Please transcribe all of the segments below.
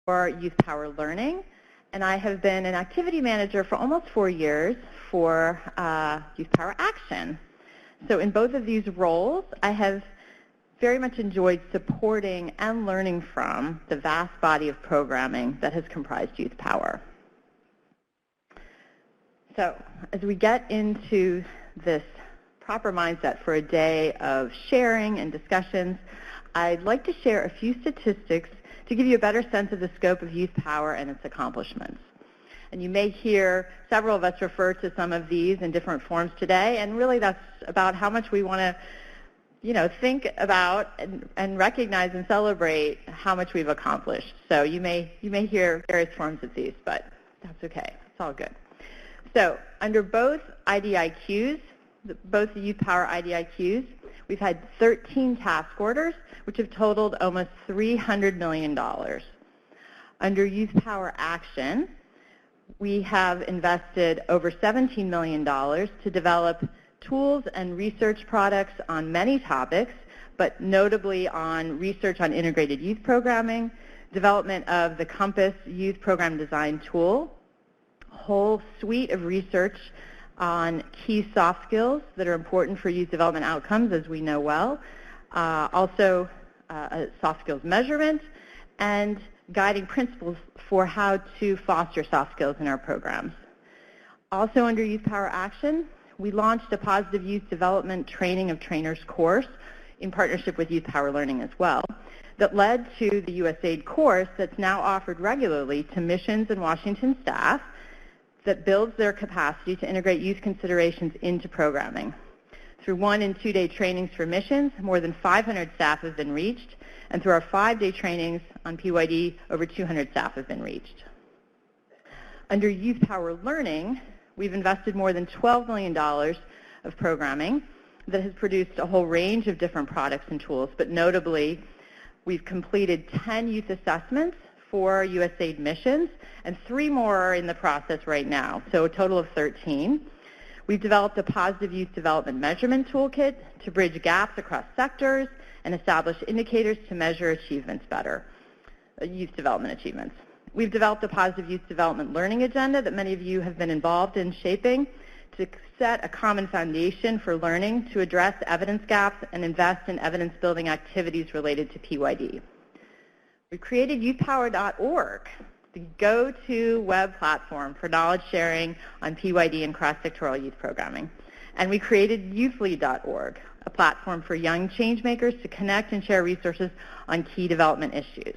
for YouthPower Learning, and I have been an activity manager for almost 4 years for YouthPower Action. So in both of these roles, I have very much enjoyed supporting and learning from the vast body of programming that has comprised YouthPower. So as we get into this proper mindset for a day of sharing and discussions, I'd like to share a few statistics to give you a better sense of the scope of YouthPower and its accomplishments. And you may hear several of us refer to some of these in different forms today, and really that's about how much we want to think about and recognize and celebrate how much we've accomplished. So you may hear various forms of these, but that's okay. It's all good. So under both IDIQs, both the YouthPower IDIQs, we've had 13 task orders, which have totaled almost $300 million. Under YouthPower Action, we have invested over $17 million to develop tools and research products on many topics, but notably on research on integrated youth programming, development of the Compass Youth Program Design Tool, a whole suite of research on key soft skills that are important for youth development outcomes, as we know well, also soft skills measurement, and guiding principles for how to foster soft skills in our programs. Also under YouthPower Action, we launched a Positive Youth Development Training of Trainers course in partnership with YouthPower Learning as well, that led to the USAID course that's now offered regularly to missions and Washington staff that builds their capacity to integrate youth considerations into programming. Through 1- and 2-day trainings for missions, more than 500 staff have been reached, and through our 5-day trainings on PYD, over 200 staff have been reached. Under YouthPower Learning, we've invested more than $12 million of programming that has produced a whole range of different products and tools, but notably, we've completed 10 youth assessments for USAID missions, and 3 more are in the process right now, so a total of 13. We've developed a positive youth development measurement toolkit to bridge gaps across sectors and establish indicators to measure achievements better, youth development achievements. We've developed a positive youth development learning agenda that many of you have been involved in shaping to set a common foundation for learning to address evidence gaps and invest in evidence-building activities related to PYD. We created YouthPower.org, the go-to web platform for knowledge sharing on PYD and cross-sectoral youth programming. And we created YouthLead.org, a platform for young changemakers to connect and share resources on key development issues.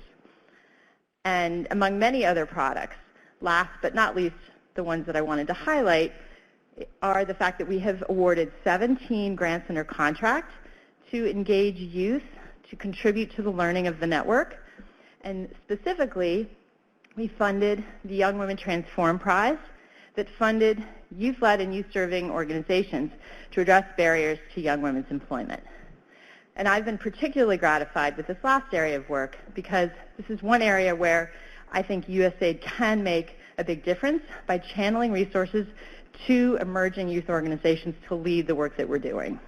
And among many other products, last but not least, the ones that I wanted to highlight are the fact that we have awarded 17 grants under contract to engage youth to contribute to the learning of the network. And specifically, we funded the Young Women Transform Prize that funded youth-led and youth-serving organizations to address barriers to young women's employment. And I've been particularly gratified with this last area of work because this is one area where I think USAID can make a big difference by channeling resources to emerging youth organizations to lead the work that we're doing.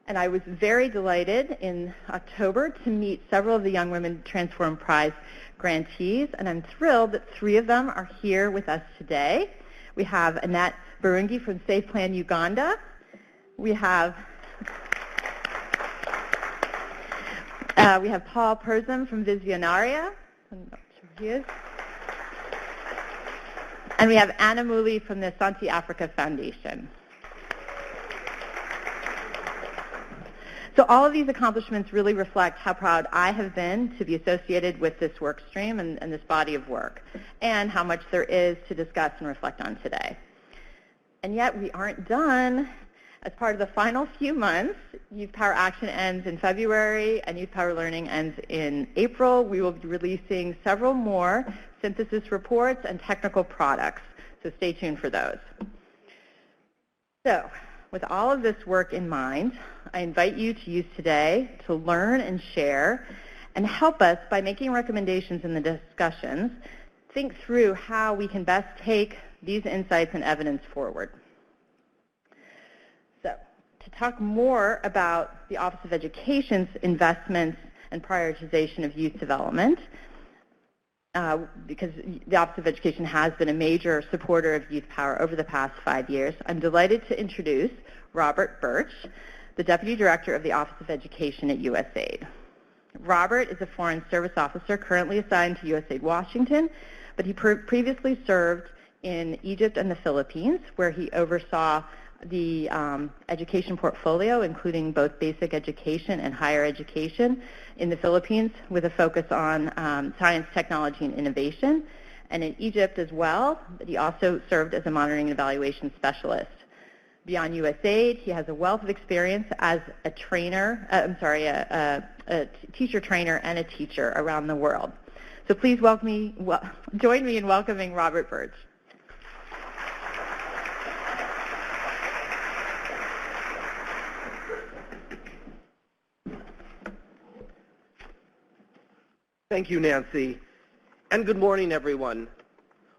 And I was very delighted in October to meet several of the Young Women Transform Prize grantees, and I'm thrilled that 3 of them are here with us today. We have Annette Burungi from Safe Plan Uganda. We have Paul Persham from Visionaria. I'm not sure who he is. And we have Anna Muli from the Santi Africa Foundation. So all of these accomplishments really reflect how proud I have been to be associated with this work stream and this body of work, and how much there is to discuss and reflect on today. And yet we aren't done. As part of the final few months, YouthPower Action ends in February and YouthPower Learning ends in April. We will be releasing several more synthesis reports and technical products, so stay tuned for those. So, with all of this work in mind, I invite you to use today to learn and share and help us by making recommendations in the discussions, think through how we can best take these insights and evidence forward. So, to talk more about the Office of Education's investments and prioritization of youth development, because the Office of Education has been a major supporter of YouthPower over the past 5 years, I'm delighted to introduce Robert Burch, the Deputy Director of the Office of Education at USAID. Robert is a Foreign Service Officer currently assigned to USAID Washington, but he previously served in Egypt and the Philippines, where he oversaw the education portfolio, including both basic education and higher education in the Philippines, with a focus on science, technology, and innovation. And in Egypt as well, but he also served as a monitoring and evaluation specialist. Beyond USAID, he has a wealth of experience as a trainer, a teacher trainer and a teacher around the world. So please join me in welcoming Robert Burch. Thank you, Nancy, and good morning, everyone.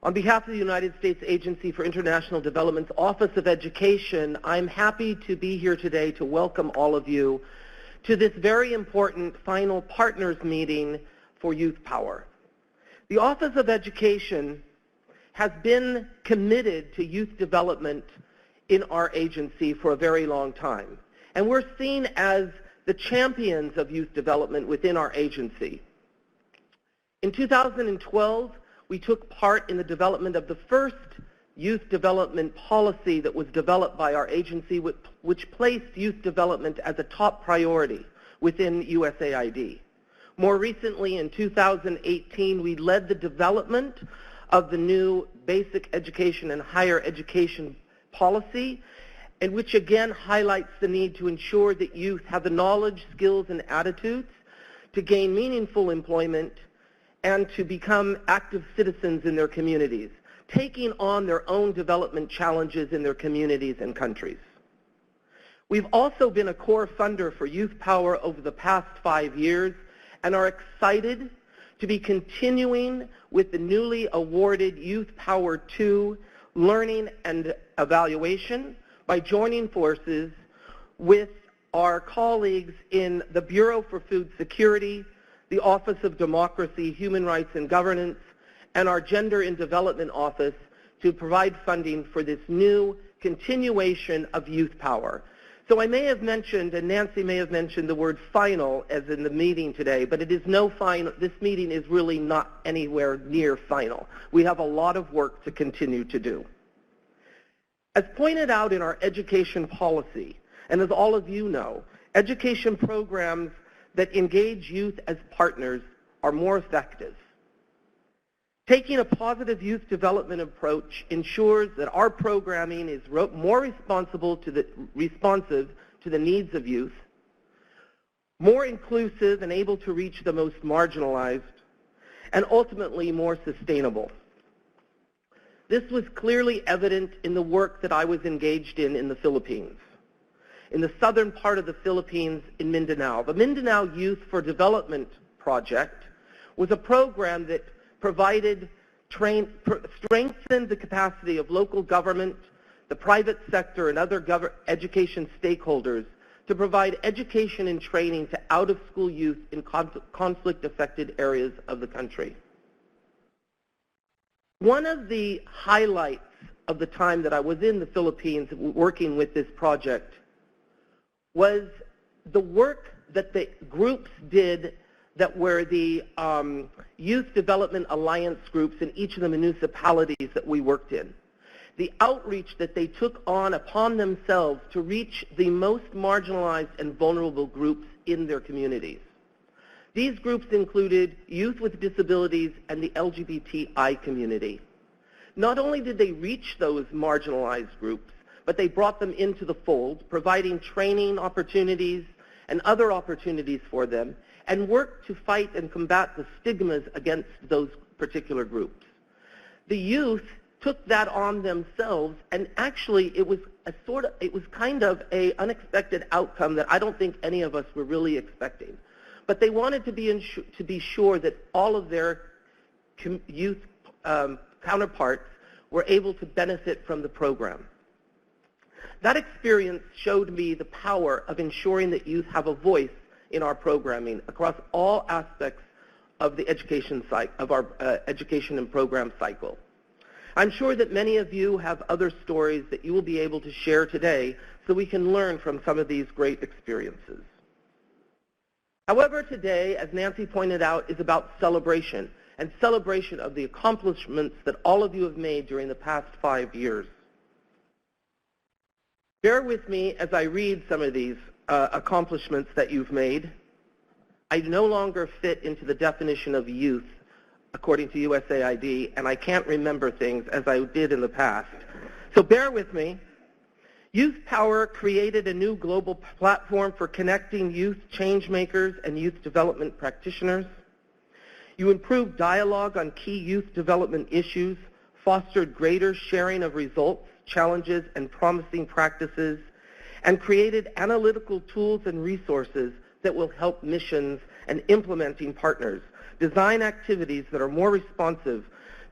On behalf of the United States Agency for International Development's Office of Education, I'm happy to be here today to welcome all of you to this very important final partners meeting for YouthPower. The Office of Education has been committed to youth development in our agency for a very long time, and we're seen as the champions of youth development within our agency. In 2012, we took part in the development of the first youth development policy that was developed by our agency, which placed youth development as a top priority within USAID. More recently, in 2018, we led the development of the new basic education and higher education policy, and which again highlights the need to ensure that youth have the knowledge, skills, and attitudes to gain meaningful employment and to become active citizens in their communities, taking on their own development challenges in their communities and countries. We've also been a core funder for YouthPower over the past 5 years and are excited to be continuing with the newly awarded YouthPower 2 Learning and Evaluation by joining forces with our colleagues in the Bureau for Food Security, the Office of Democracy, Human Rights and Governance, and our Gender and Development Office to provide funding for this new continuation of YouthPower. So I may have mentioned, and Nancy may have mentioned the word final as in the meeting today, but it is no final. This meeting is really not anywhere near final. We have a lot of work to continue to do. As pointed out in our education policy, and as all of you know, education programs that engage youth as partners are more effective. Taking a positive youth development approach ensures that our programming is more responsive to the needs of youth, more inclusive and able to reach the most marginalized, and ultimately more sustainable. This was clearly evident in the work that I was engaged in the Philippines, in the southern part of the Philippines in Mindanao. The Mindanao Youth for Development Project was a program that strengthened the capacity of local government, the private sector, and other education stakeholders to provide education and training to out-of-school youth in conflict-affected areas of the country. One of the highlights of the time that I was in the Philippines working with this project was the work that the groups did that were the Youth Development Alliance groups in each of the municipalities that we worked in. The outreach that they took upon themselves to reach the most marginalized and vulnerable groups in their communities. These groups included youth with disabilities and the LGBTI community. Not only did they reach those marginalized groups, but they brought them into the fold, providing training opportunities and other opportunities for them, and worked to fight and combat the stigmas against those particular groups. The youth took that on themselves, and actually it was kind of an unexpected outcome that I don't think any of us were really expecting. But they wanted to be sure that all of their youth counterparts were able to benefit from the program. That experience showed me the power of ensuring that youth have a voice in our programming across all aspects of the education cycle, of our education and program cycle. I'm sure that many of you have other stories that you will be able to share today so we can learn from some of these great experiences. However, today, as Nancy pointed out, is about celebration, and celebration of the accomplishments that all of you have made during the past 5 years. Bear with me as I read some of these accomplishments that you've made. I no longer fit into the definition of youth according to USAID, and I can't remember things as I did in the past. So bear with me. YouthPower created a new global platform for connecting youth change makers and youth development practitioners. You improved dialogue on key youth development issues, fostered greater sharing of results, challenges, and promising practices, and created analytical tools and resources that will help missions and implementing partners design activities that are more responsive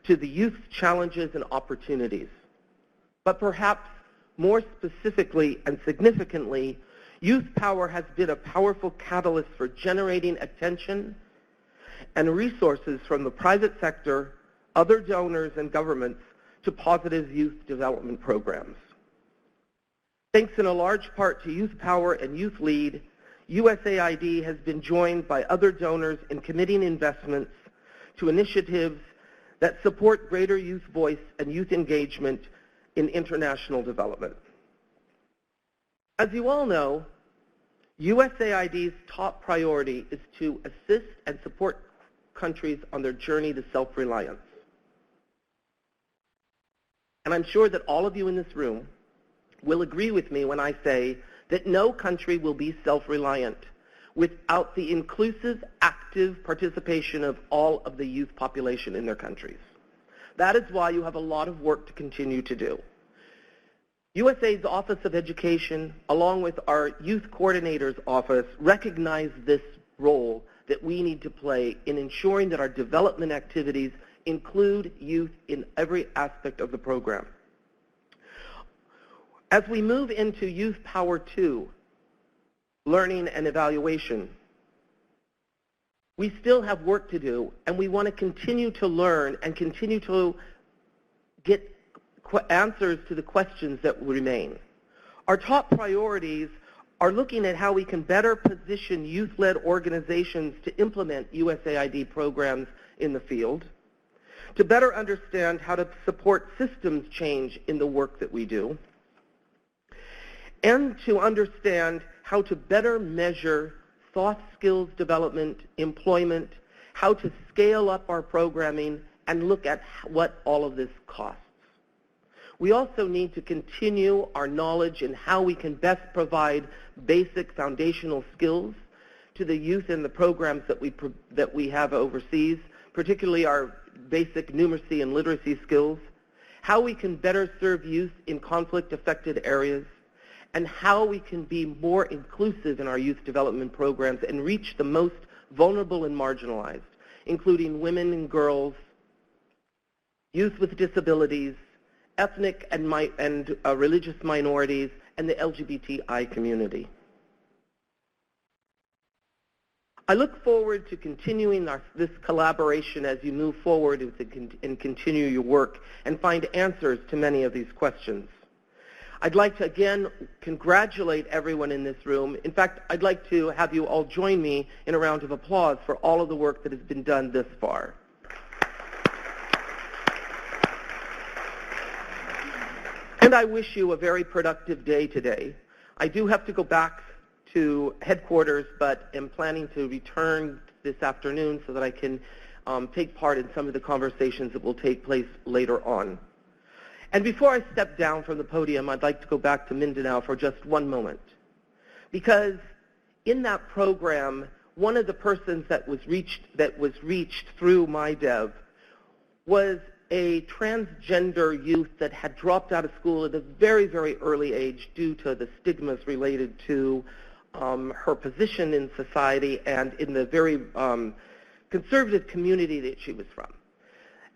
to the youth's challenges and opportunities. But perhaps more specifically and significantly, YouthPower has been a powerful catalyst for generating attention and resources from the private sector, other donors, and governments to positive youth development programs. Thanks in a large part to YouthPower and YouthLead, USAID has been joined by other donors in committing investments to initiatives that support greater youth voice and youth engagement in international development. As you all know, USAID's top priority is to assist and support countries on their journey to self-reliance. And I'm sure that all of you in this room will agree with me when I say that no country will be self-reliant without the inclusive, active participation of all of the youth population in their countries. That is why you have a lot of work to continue to do. USAID's Office of Education, along with our Youth Coordinator's Office, recognize this role that we need to play in ensuring that our development activities include youth in every aspect of the program. As we move into YouthPower 2, learning and evaluation, we still have work to do, and we want to continue to learn and continue to get answers to the questions that remain. Our top priorities are looking at how we can better position youth-led organizations to implement USAID programs in the field, to better understand how to support systems change in the work that we do, and to understand how to better measure soft skills development, employment, how to scale up our programming, and look at what all of this costs. We also need to continue our knowledge in how we can best provide basic foundational skills to the youth in the programs that we have overseas, particularly our basic numeracy and literacy skills, how we can better serve youth in conflict-affected areas, and how we can be more inclusive in our youth development programs and reach the most vulnerable and marginalized, including women and girls, youth with disabilities, ethnic and religious minorities, and the LGBTI community. I look forward to continuing this collaboration as you move forward and continue your work and find answers to many of these questions. I'd like to again congratulate everyone in this room. In fact, I'd like to have you all join me in a round of applause for all of the work that has been done this far. And I wish you a very productive day today. I do have to go back to headquarters, but am planning to return this afternoon so that I can take part in some of the conversations that will take place later on. And before I step down from the podium, I'd like to go back to Mindanao for just one moment. Because in that program, one of the persons that was reached through MyDev was a transgender youth that had dropped out of school at a very, very early age due to the stigmas related to her position in society and in the very conservative community that she was from.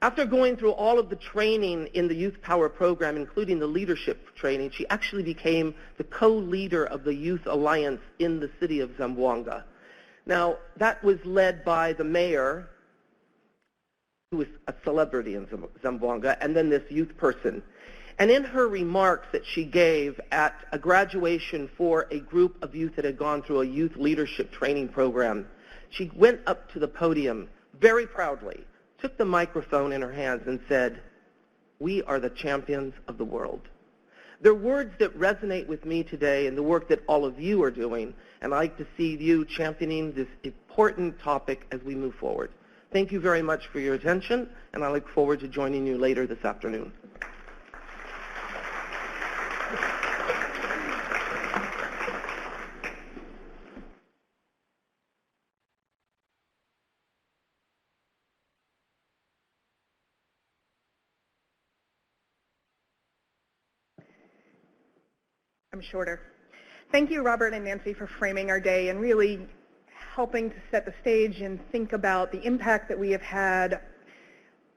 After going through all of the training in the YouthPower program, including the leadership training, she actually became the co-leader of the Youth Alliance in the city of Zamboanga. Now, that was led by the mayor who is a celebrity in Zamboanga, and then this youth person. And in her remarks that she gave at a graduation for a group of youth that had gone through a youth leadership training program, she went up to the podium very proudly, took the microphone in her hands and said, "We are the champions of the world." They're words that resonate with me today and the work that all of you are doing, and I'd like to see you championing this important topic as we move forward. Thank you very much for your attention, and I look forward to joining you later this afternoon. I'm shorter. Thank you, Robert and Nancy, for framing our day and really helping to set the stage and think about the impact that we have had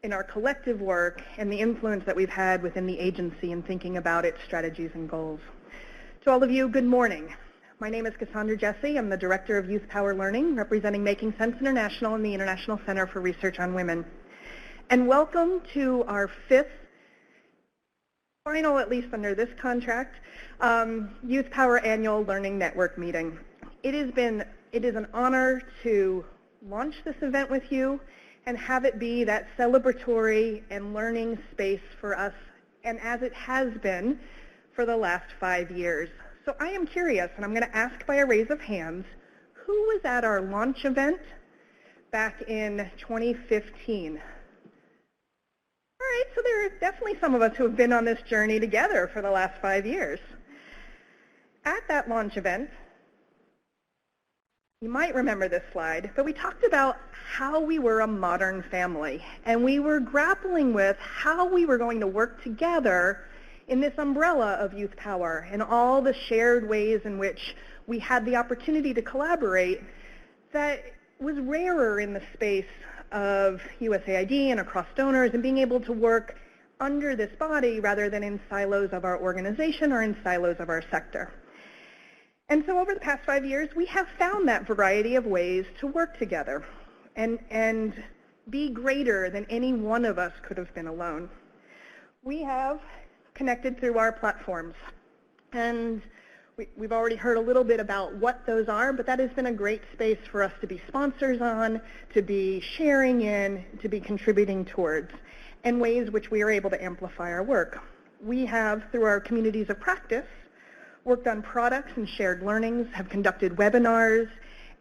in our collective work and the influence that we've had within the agency in thinking about its strategies and goals. To all of you, good morning. My name is Cassandra Jessee. I'm the Director of YouthPower Learning, representing Making Sense International and the International Center for Research on Women. And welcome to our fifth, final, at least under this contract, YouthPower Annual Learning Network meeting. It is an honor to launch this event with you and have it be that celebratory and learning space for us, and as it has been for the last 5 years. So I am curious, and I'm going to ask by a raise of hands, who was at our launch event back in 2015? All right, so there are definitely some of us who have been on this journey together for the last 5 years. At that launch event, you might remember this slide, but we talked about how we were a modern family, and we were grappling with how we were going to work together in this umbrella of youth power and all the shared ways in which we had the opportunity to collaborate that was rarer in the space of USAID and across donors, and being able to work under this body rather than in silos of our organization or in silos of our sector. And so over the past 5 years, we have found that variety of ways to work together and be greater than any one of us could have been alone. We have connected through our platforms, and we've already heard a little bit about what those are, but that has been a great space for us to be sponsors on, to be sharing in, to be contributing towards, and ways which we are able to amplify our work. We have, through our communities of practice, worked on products and shared learnings, have conducted webinars,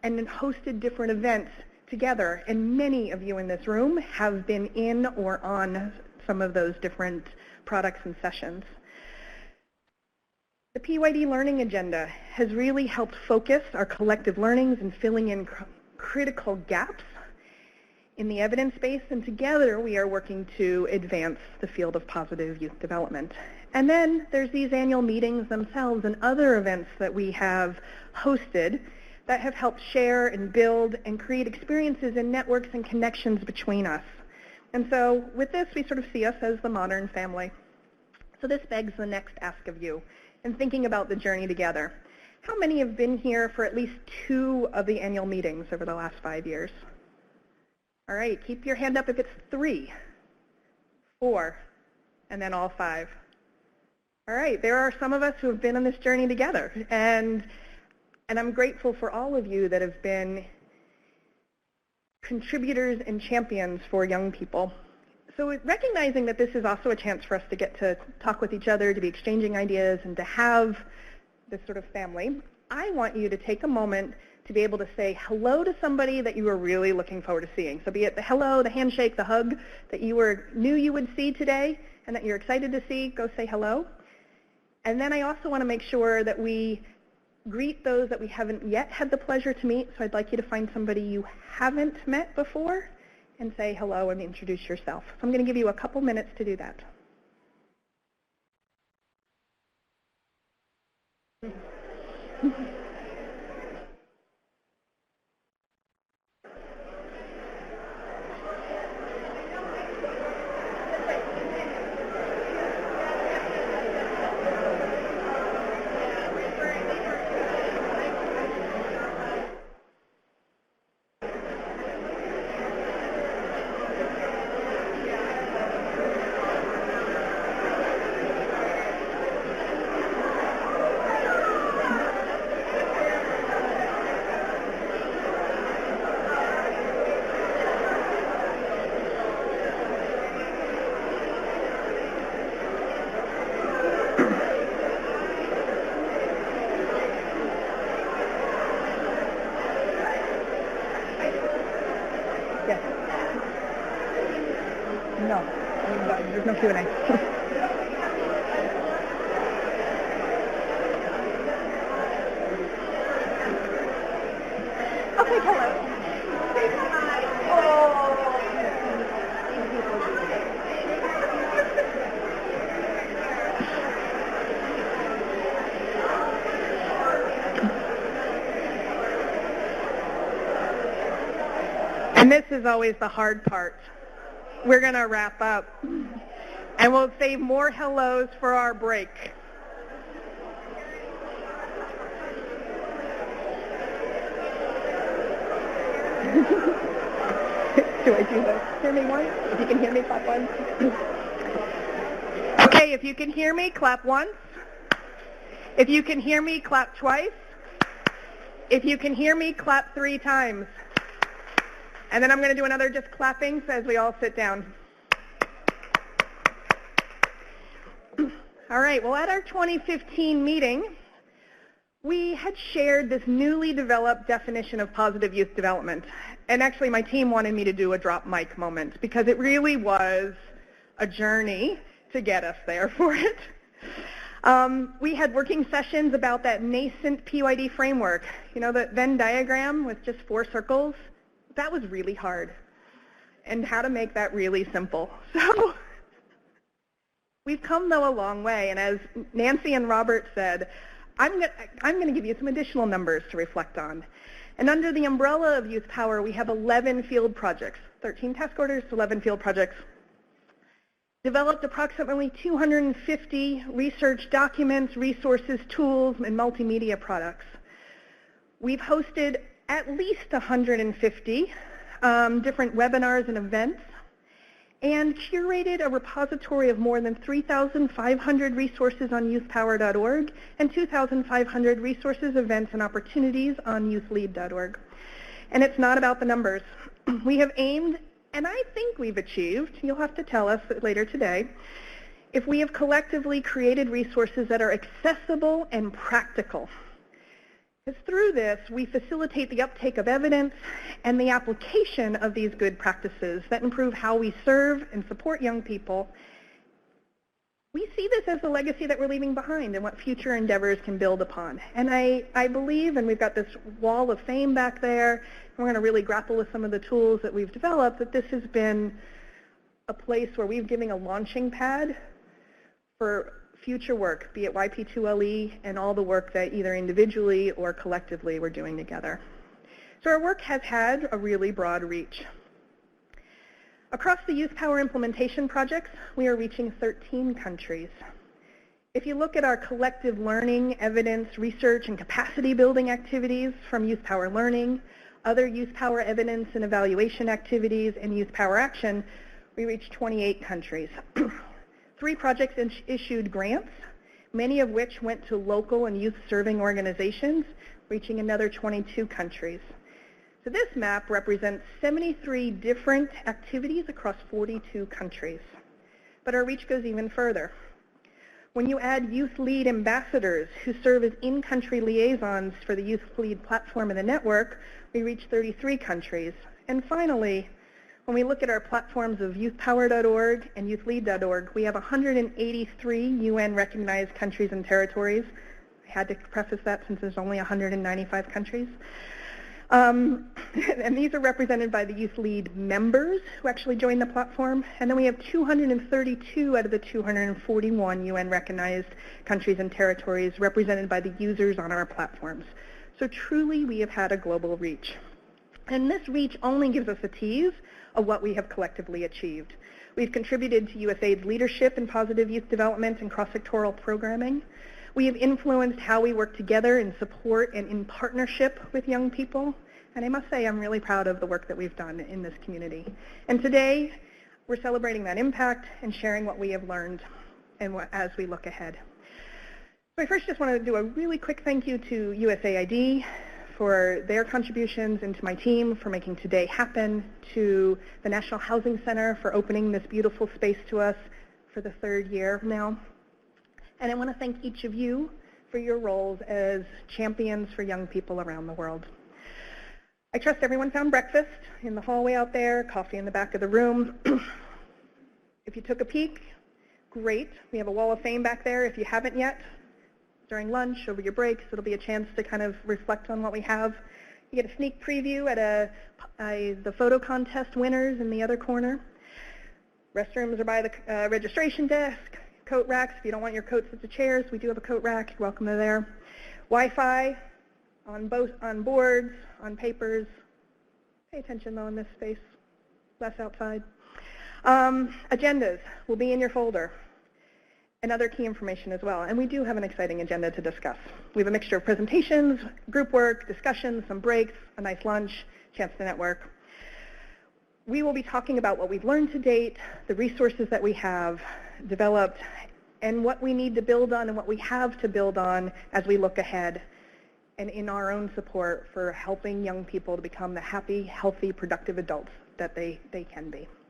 and then hosted different events together. And many of you in this room have been in or on some of those different products and sessions. The PYD Learning Agenda has really helped focus our collective learnings and filling in critical gaps in the evidence base, and together we are working to advance the field of positive youth development. And then there's these annual meetings themselves and other events that we have hosted that have helped share and build and create experiences and networks and connections between us. And so with this, we sort of see us as the modern family. So this begs the next ask of you in thinking about the journey together. How many have been here for at least 2 of the annual meetings over the last 5 years? All right, keep your hand up if it's 3, 4, and then all 5. All right, there are some of us who have been on this journey together, and I'm grateful for all of you that have been contributors and champions for young people. So recognizing that this is also a chance for us to get to talk with each other, to be exchanging ideas, and to have this sort of family, I want you to take a moment to be able to say hello to somebody that you were really looking forward to seeing. So be it the hello, the handshake, the hug that you knew you would see today and that you're excited to see, go say hello. And then I also want to make sure that we greet those that we haven't yet had the pleasure to meet. So I'd like you to find somebody you haven't met before and say hello and introduce yourself. So I'm going to give you a couple minutes to do that. No, there's no Q&A. Okay, hello. And this is always the hard part. We're going to wrap up, and we'll save more hellos for our break. Do I do this? Hear me once? If you can hear me, clap once. Okay, if you can hear me, clap once. If you can hear me, clap twice. If you can hear me, clap 3 times. And then I'm going to do another just clapping as we all sit down. All right, well, at our 2015 meeting, we had shared this newly developed definition of positive youth development. And actually, my team wanted me to do a drop mic moment because it really was a journey to get us there for it. We had working sessions about that nascent PYD framework, you know, the Venn diagram with just 4 circles. That was really hard, and how to make that really simple. So we've come, though, a long way, and as Nancy and Robert said, I'm going to give you some additional numbers to reflect on. And under the umbrella of YouthPower, we have 11 field projects, 13 task orders, 11 field projects, developed approximately 250 research documents, resources, tools, and multimedia products. We've hosted at least 150 different webinars and events, and curated a repository of more than 3,500 resources on youthpower.org and 2,500 resources, events, and opportunities on youthlead.org. And it's not about the numbers. We have aimed, and I think we've achieved, you'll have to tell us later today, if we have collectively created resources that are accessible and practical. Because through this, we facilitate the uptake of evidence and the application of these good practices that improve how we serve and support young people. We see this as the legacy that we're leaving behind and what future endeavors can build upon. And I believe, and we've got this wall of fame back there, and we're going to really grapple with some of the tools that we've developed, that this has been a place where we've given a launching pad for future work, be it YP2LE and all the work that either individually or collectively we're doing together. So our work has had a really broad reach. Across the YouthPower implementation projects, we are reaching 13 countries. If you look at our collective learning, evidence, research, and capacity building activities from YouthPower Learning, other YouthPower evidence and evaluation activities, and YouthPower Action, we reached 28 countries. 3 projects issued grants, many of which went to local and youth-serving organizations, reaching another 22 countries. So this map represents 73 different activities across 42 countries. But our reach goes even further. When you add Youth Lead ambassadors who serve as in-country liaisons for the Youth Lead platform and the network, we reach 33 countries. And finally, when we look at our platforms of youthpower.org and youthlead.org, we have 183 UN-recognized countries and territories. I had to preface that since there's only 195 countries. And these are represented by the Youth Lead members who actually joined the platform. And then we have 232 out of the 241 UN-recognized countries and territories represented by the users on our platforms. So truly, we have had a global reach. And this reach only gives us a tease of what we have collectively achieved. We've contributed to USAID's leadership in positive youth development and cross-sectoral programming. We have influenced how we work together in support and in partnership with young people. And I must say, I'm really proud of the work that we've done in this community. And today, we're celebrating that impact and sharing what we have learned and as we look ahead. So I first just want to do a really quick thank you to USAID for their contributions, and to my team for making today happen, to the National Housing Center for opening this beautiful space to us for the 3rd year now. And I want to thank each of you for your roles as champions for young people around the world. I trust everyone found breakfast in the hallway out there, coffee in the back of the room. If you took a peek, great. We have a wall of fame back there. If you haven't yet, during lunch, over your breaks, it'll be a chance to kind of reflect on what we have. You get a sneak preview at the photo contest winners in the other corner. Restrooms are by the registration desk. Coat racks, if you don't want your coats at the chairs, we do have a coat rack. You're welcome to there. Wi-Fi on boards, on papers. Pay attention, though, in this space, less outside. Agendas will be in your folder, and other key information as well. And we do have an exciting agenda to discuss. We have a mixture of presentations, group work, discussions, some breaks, a nice lunch, chance to network. We will be talking about what we've learned to date, the resources that we have developed, and what we need to build on and what we have to build on as we look ahead, and in our own support for helping young people to become the happy, healthy, productive adults that they can be.